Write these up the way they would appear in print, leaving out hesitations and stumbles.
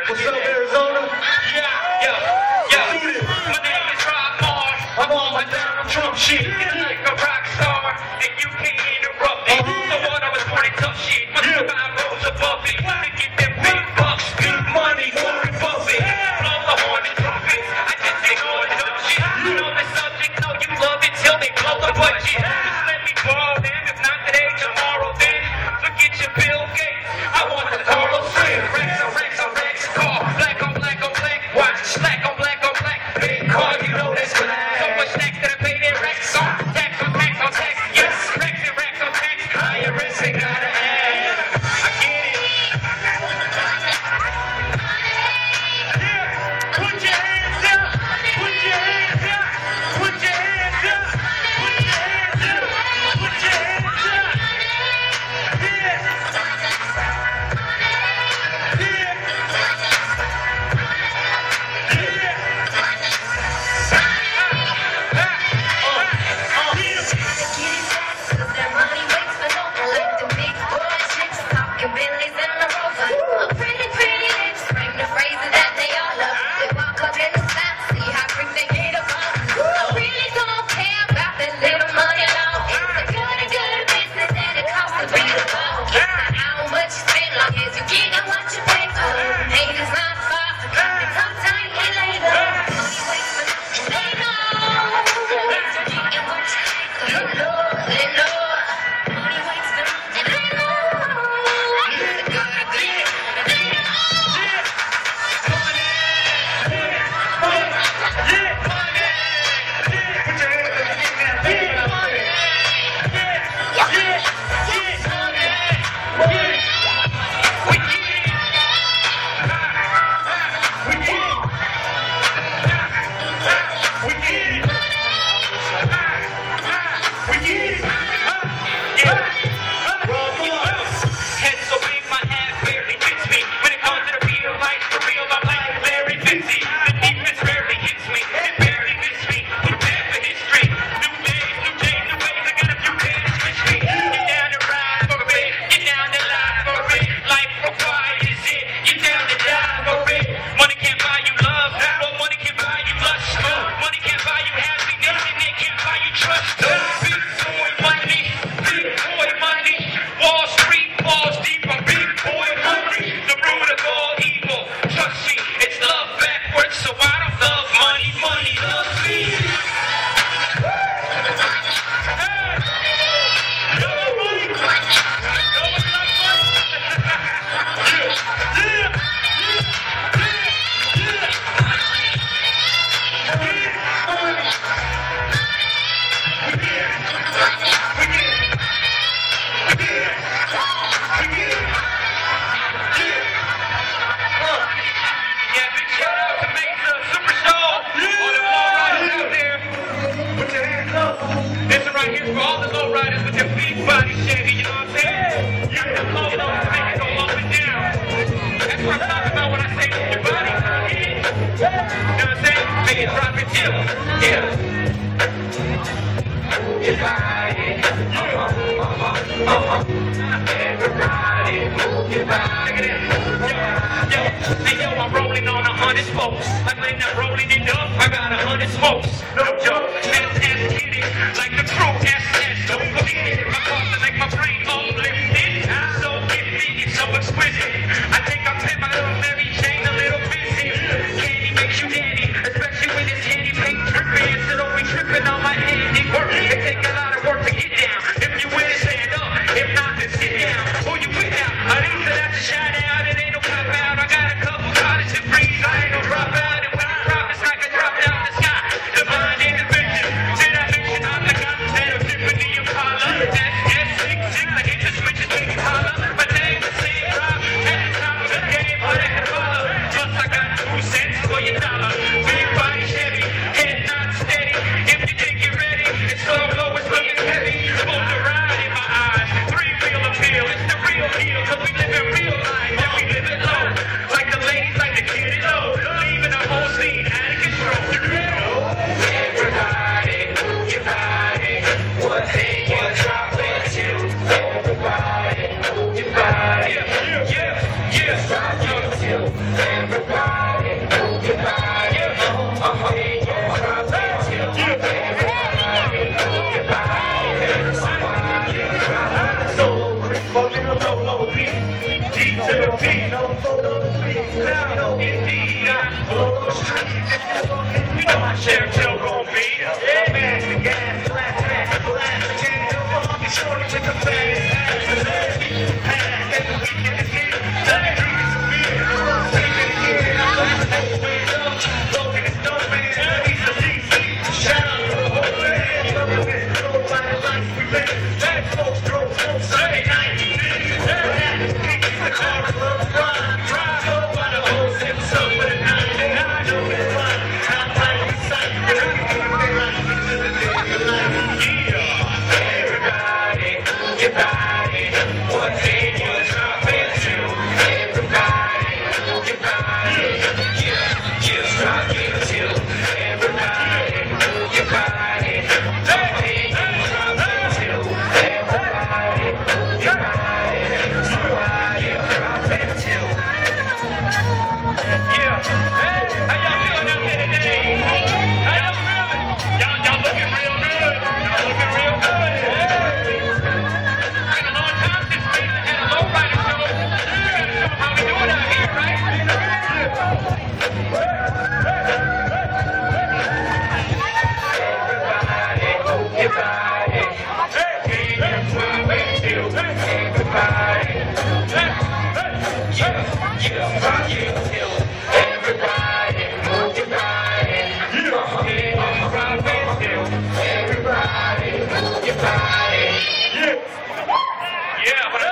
What's up, Arizona? Yeah. My name is Rob Moore. I'm on my Donald Trump shit. Like a rock star, and you can't interrupt me. So what, I was born in tough shit. Must survive roads above me. To get them big bucks, big money, Warren Buffett. Blow the horn and trumpets. I just ignore dumb shit. You know the subject, know you love it till they blow the budget. Just let me borrow them. If not today, tomorrow then. Forget your Bill Gates. I want the Carlos Slim. Rex on Rex, car. Black on black on black. Watch, slack on black on black. Big car, you know that's black. So much snacks that I pay their Rex on. Tax on tax on tax. Yes, Rex and Rex on tax. IRS ain't gotta add. I get it. Yeah. Put your hands up. Put your hands up. Put your hands up. Put your hands up. Put your hands up. For all the low riders with your big body Chevy, you know what I'm saying? You got the low to make it go up and down. That's what I'm talking about when I say your body. You know what I'm saying? Make it drop it too. Yeah. Your body. Everybody move your body. Look at that. Hey yo, I'm rolling on 100 spokes. Like when I'm rolling it up, I got 100 smokes. No joke. SS kitty. Like the crew, SS. Don't forget it. My thoughts are like my brain uplifted. So gifted, it's so exquisite. I think I'm playing my little Mary Jane a little busy. Candy makes you dandy, especially when it's candy paint dripping. Instead of me tripping on my hand, it works. It takes a lot of work to get down. If you win it, stand up. If not, then sit down. Who you with now? I need to that's a shout out. It ain't no cop out. I got a couple college degrees. I ain't no drop out. And when I drop, it's like I dropped out the sky. Divine intervention. Did I mention I'm the god that of Tiffany Impala? That's S66. I hit the switches, baby holla. My name is Sam Rob. At the top of the game, for that Kabbalah. Plus I got 2 cents for your dollar. Big body Chevy. Head not steady. If you think you're ready, it's slow, low, it's looking heavy. Supposed to ride in my eyes. 3-wheel appeal. It's the real deal. Cause we live in real life. And we live it low. Like the ladies like to get it low. Leaving the whole scene out of control. Everybody, move your body. What they can drop it to. Everybody, move your body. Yeah. Drop it to. Everybody. Filipino, no, indeed, I blow those streets. You know my share till gon' be. Man, the gas, black, the shorty with the face. And the weekend is here. Let me drink some beer. Take it again. I'm gonna take the wind up. Logan is dope, man. He's a DC. Shout out to the whole land. Love it. Nobody likes me, baby. Bad folks drove home Sunday night. The car is love to ride. Go by the whole sip, so for the 99. Know it's fine. I'm like the sight. Yeah. Everybody, your body. What day you drop into? Everybody, your body. Yeah, drop into. Everybody, your body. What day you drop into? Everybody, your body. Drop into. Yeah. Hey, how y'all feeling out there today? How y'all feeling? Y'all looking real good. Y'all looking real good. Hey. Been a long time since we had a low rider show. We gotta show them how we do it out here, right? Everybody, your body. Hey, you drop into. Everybody. Yeah, rock into. Everybody, move your body. Yeah, rock into. Everybody, move your body. Yeah, when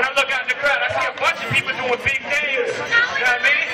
I look out in the crowd, I see a bunch of people doing big things. You know what I mean?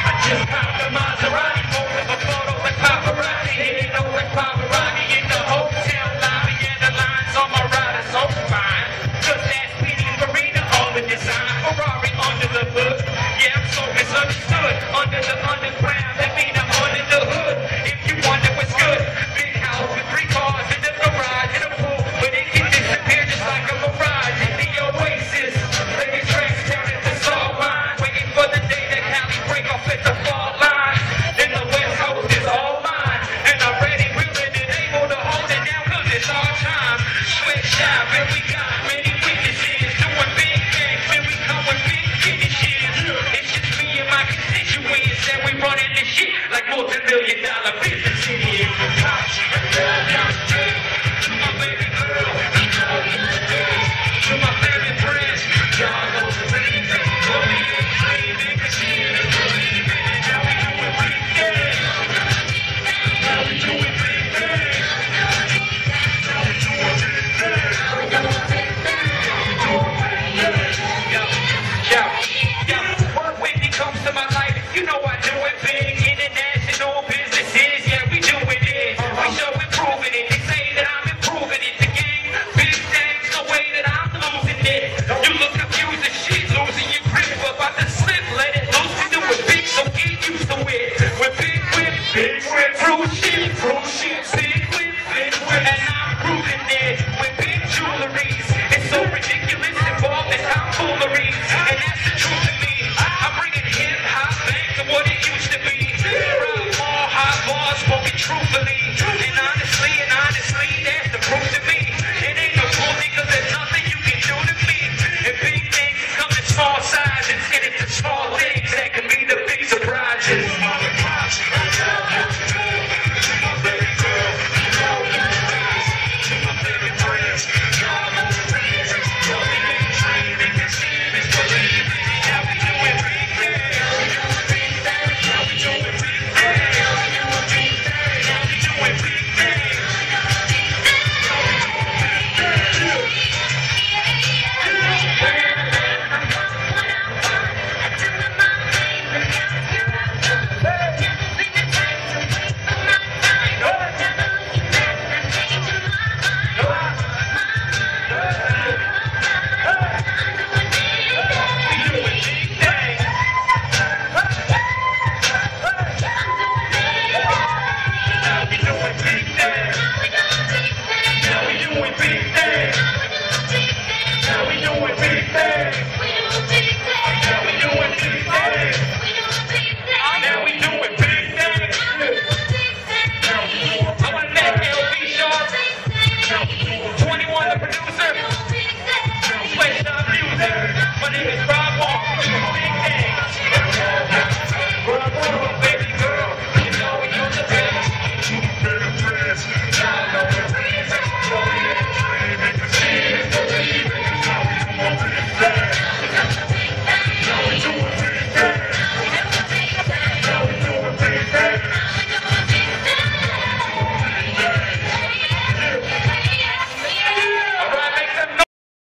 I just copped the Maserati, posted a photo with paparazzi. Hitting over with paparazzi in the hotel lobby, and the lines on my ride are so fine. Just ask Petey Marina on the design. Ferrari under the hood. Yeah, I'm so misunderstood. Under the underground, that mean I'm under the hood. If you wonder what's good, big house with 3 cars in the garage and a pool, but it can disappear just like a mirage. In the oasis, lady tracks down at the salt line, waiting for the day that Cali break off at the fault line. Then the West Coast is all mine, and I'm ready, willing, and able to hold it down 'cause it's our time. Switch shop, and we got many witnesses doing big things, and we come with big finishes. It's just me and my constituents, and we running this shit like multi-million-dollar businesses. To my baby girl, to my family friends, y'all know the reason. Love me and dreaming, 'cause she ain't believing in how we doing big things. How we doing big things. How we doing big things. When it comes to my life, you know I do it big. International businesses, yeah, we doing it. We show improving it. They say that I'm improving it. The game, big things, the way that I'm losing it. You look confused as shit, losing your grip, about to slip, let it loose. We do it big, so get used to it. With big whip, through shit, through